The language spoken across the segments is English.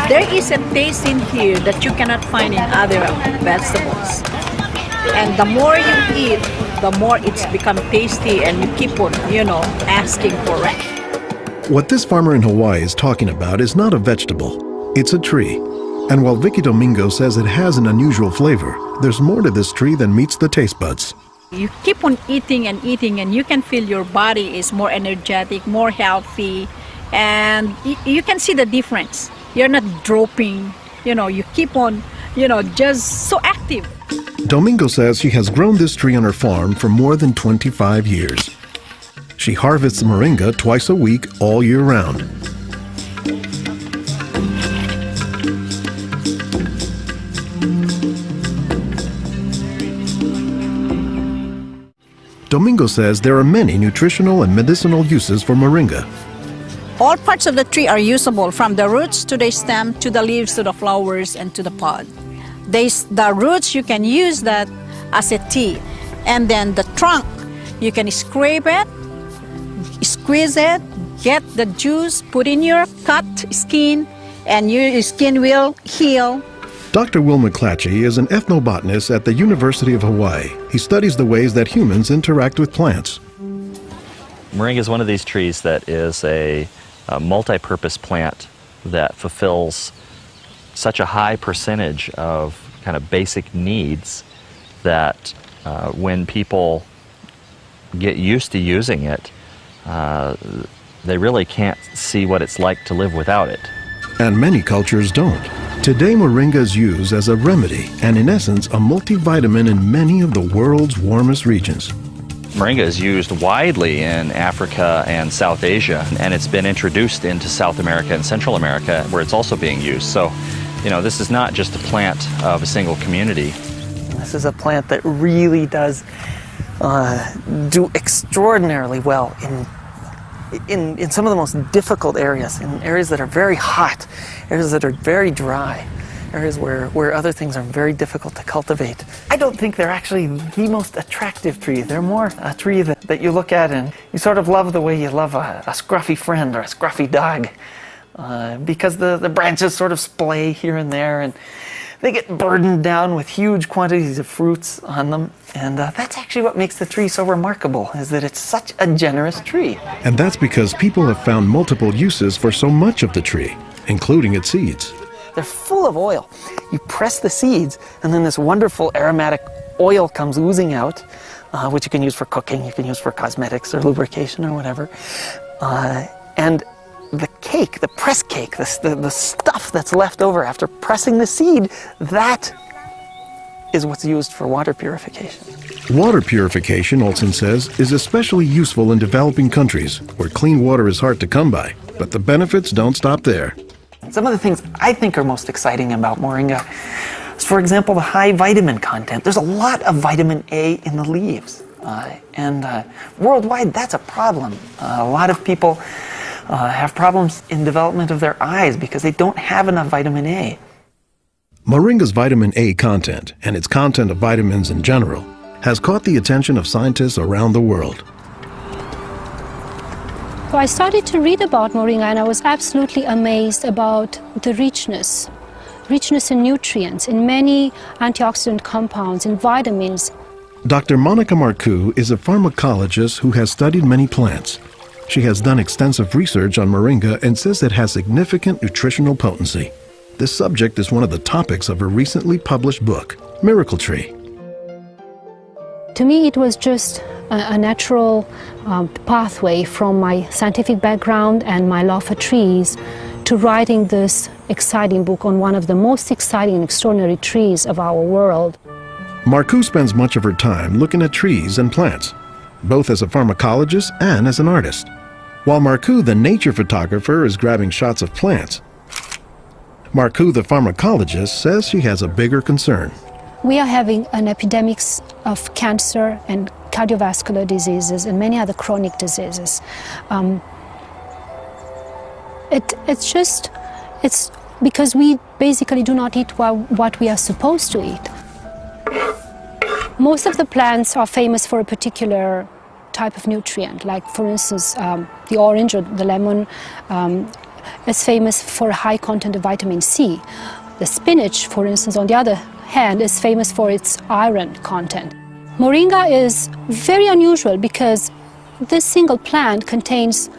There is a taste in here that you cannot find in other vegetables. And the more you eat, the more it's become tasty and you keep on, asking for it. What this farmer in Hawaii is talking about is not a vegetable, it's a tree. And while Vicky Domingo says it has an unusual flavor, there's more to this tree than meets the taste buds. You keep on eating and eating and you can feel your body is more energetic, more healthy, and you can see the difference. You're not dropping, you keep on, just so active. Domingo says she has grown this tree on her farm for more than 25 years. She harvests moringa twice a week all year round. Domingo says there are many nutritional and medicinal uses for moringa. All parts of the tree are usable, from the roots to the stem, to the leaves, to the flowers, and to the pod. The roots, you can use that as a tea. And then the trunk, you can scrape it, squeeze it, get the juice, put in your cut skin, and your skin will heal. Dr. Will McClatchy is an ethnobotanist at the University of Hawaii. He studies the ways that humans interact with plants. Moringa is one of these trees that is a multi-purpose plant that fulfills such a high percentage of kind of basic needs that when people get used to using it, they really can't see what it's like to live without it. And many cultures don't. Today, moringa is used as a remedy and, in essence, a multivitamin in many of the world's warmest regions. Moringa is used widely in Africa and South Asia, and it's been introduced into South America and Central America, where it's also being used. So, this is not just a plant of a single community. This is a plant that really does do extraordinarily well in some of the most difficult areas, in areas that are very hot, areas that are very dry, areas where other things are very difficult to cultivate. I don't think they're actually the most attractive tree. They're more a tree that you look at and you sort of love the way you love a scruffy friend or a scruffy dog, because the branches sort of splay here and there, and they get burdened down with huge quantities of fruits on them. And that's actually what makes the tree so remarkable, is that it's such a generous tree. And that's because people have found multiple uses for so much of the tree, including its seeds. They're full of oil. You press the seeds, and then this wonderful aromatic oil comes oozing out, which you can use for cooking, you can use for cosmetics or lubrication or whatever. And the cake, the press cake, the stuff that's left over after pressing the seed, that is what's used for water purification. Water purification, Olson says, is especially useful in developing countries where clean water is hard to come by. But the benefits don't stop there. Some of the things I think are most exciting about moringa is, for example, the high vitamin content. There's a lot of vitamin A in the leaves. And worldwide, that's a problem. A lot of people have problems in development of their eyes because they don't have enough vitamin A. Moringa's vitamin A content, and its content of vitamins in general, has caught the attention of scientists around the world. So I started to read about moringa, and I was absolutely amazed about the richness in nutrients, in many antioxidant compounds, in vitamins. Dr. Monica Marcoux is a pharmacologist who has studied many plants. She has done extensive research on moringa and says it has significant nutritional potency. This subject is one of the topics of her recently published book, Miracle Tree. To me, it was just a natural pathway from my scientific background and my love for trees to writing this exciting book on one of the most exciting and extraordinary trees of our world. Marcoux spends much of her time looking at trees and plants, both as a pharmacologist and as an artist. While Marcoux, the nature photographer, is grabbing shots of plants, Marcoux, the pharmacologist, says she has a bigger concern. We are having an epidemic of cancer and cardiovascular diseases and many other chronic diseases. It's because we basically do not eat what we are supposed to eat. Most of the plants are famous for a particular type of nutrient, like for instance the orange or the lemon is famous for a high content of vitamin C. The spinach, for instance, on the other hand, is famous for its iron content. Moringa is very unusual because this single plant contains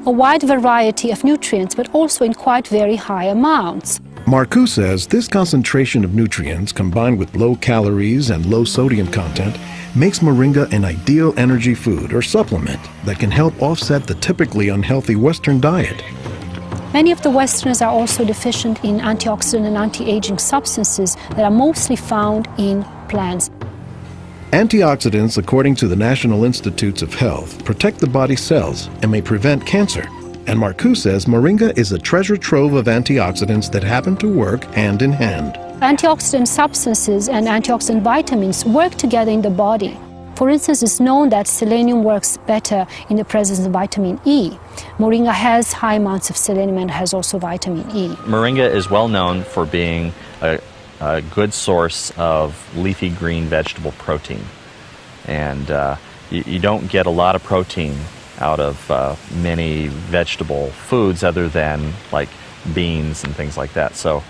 a wide variety of nutrients, but also in quite very high amounts. Marcoux says this concentration of nutrients combined with low calories and low sodium content makes moringa an ideal energy food or supplement that can help offset the typically unhealthy Western diet. Many of the Westerners are also deficient in antioxidant and anti-aging substances that are mostly found in plants. Antioxidants, according to the National Institutes of Health, protect the body's cells and may prevent cancer. And Marcoux says moringa is a treasure trove of antioxidants that happen to work hand in hand. Antioxidant substances and antioxidant vitamins work together in the body. For instance, it's known that selenium works better in the presence of vitamin E. Moringa has high amounts of selenium and has also vitamin E. Moringa is well known for being a good source of leafy green vegetable protein. And you don't get a lot of protein out of many vegetable foods other than like beans and things like that. So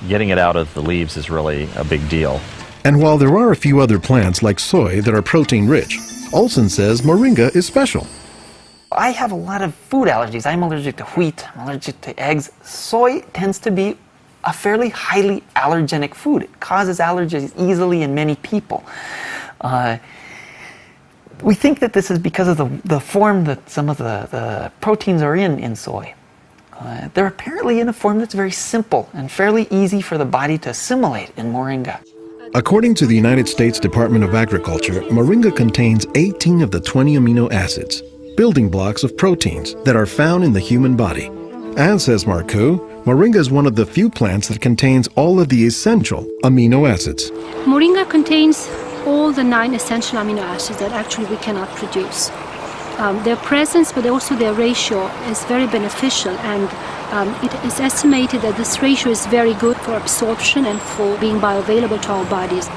getting it out of the leaves is really a big deal. And while there are a few other plants like soy that are protein rich, Olson says moringa is special. I have a lot of food allergies. I'm allergic to wheat, I'm allergic to eggs. Soy tends to be a fairly highly allergenic food. It causes allergies easily in many people. We think that this is because of the form that some of the proteins are in soy. They're apparently in a form that's very simple and fairly easy for the body to assimilate in moringa. According to the United States Department of Agriculture, moringa contains 18 of the 20 amino acids, building blocks of proteins that are found in the human body. And says Marcoux, moringa is one of the few plants that contains all of the essential amino acids. Moringa contains all the 9 essential amino acids that actually we cannot produce. Their presence, but also their ratio, is very beneficial, and it is estimated that this ratio is very good for absorption and for being bioavailable to our bodies.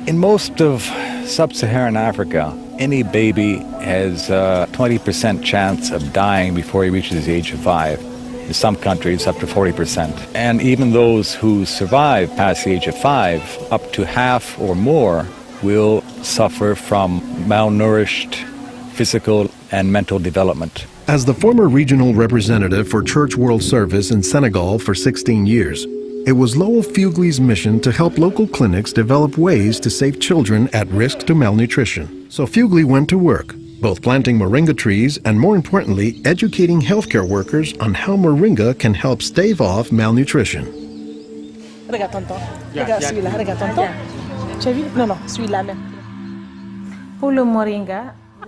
In most of sub-Saharan Africa, any baby has a 20% chance of dying before he reaches the age of 5. In some countries, up to 40%. And even those who survive past the age of 5, up to half or more will suffer from malnourished physical and mental development. As the former regional representative for Church World Service in Senegal for 16 years, it was Lowell Fugle's mission to help local clinics develop ways to save children at risk to malnutrition. So Fugle went to work, both planting moringa trees and, more importantly, educating healthcare workers on how moringa can help stave off malnutrition.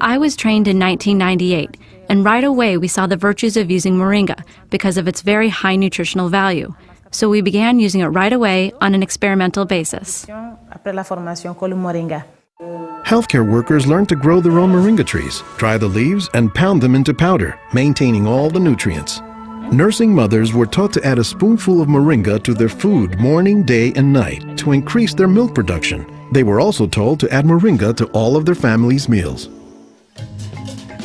I was trained in 1998, and right away we saw the virtues of using moringa because of its very high nutritional value. So we began using it right away on an experimental basis. Healthcare workers learned to grow their own moringa trees, dry the leaves, and pound them into powder, maintaining all the nutrients. Nursing mothers were taught to add a spoonful of moringa to their food morning, day, and night to increase their milk production. They were also told to add moringa to all of their family's meals.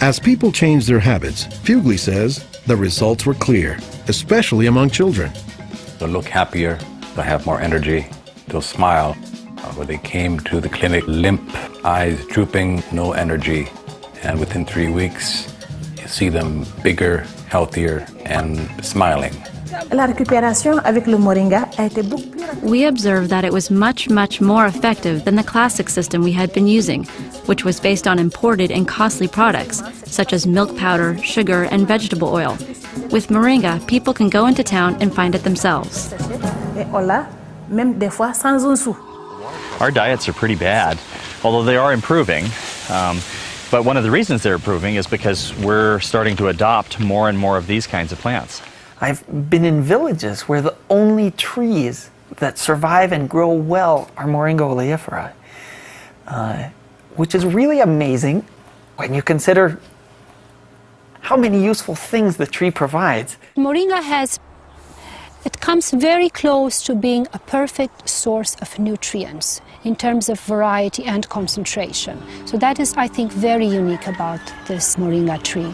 As people changed their habits, Fugle says the results were clear, especially among children. They'll look happier, they'll have more energy, they'll smile. When they came to the clinic, limp, eyes drooping, no energy. And within 3 weeks, you see them bigger, healthier, and smiling. We observed that it was much, much more effective than the classic system we had been using, which was based on imported and costly products, such as milk powder, sugar, and vegetable oil. With moringa, people can go into town and find it themselves. Our diets are pretty bad, although they are improving. But one of the reasons they're improving is because we're starting to adopt more and more of these kinds of plants. I've been in villages where the only trees that survive and grow well are Moringa oleifera, which is really amazing when you consider how many useful things the tree provides. Moringa it comes very close to being a perfect source of nutrients in terms of variety and concentration. So that is, I think, very unique about this moringa tree.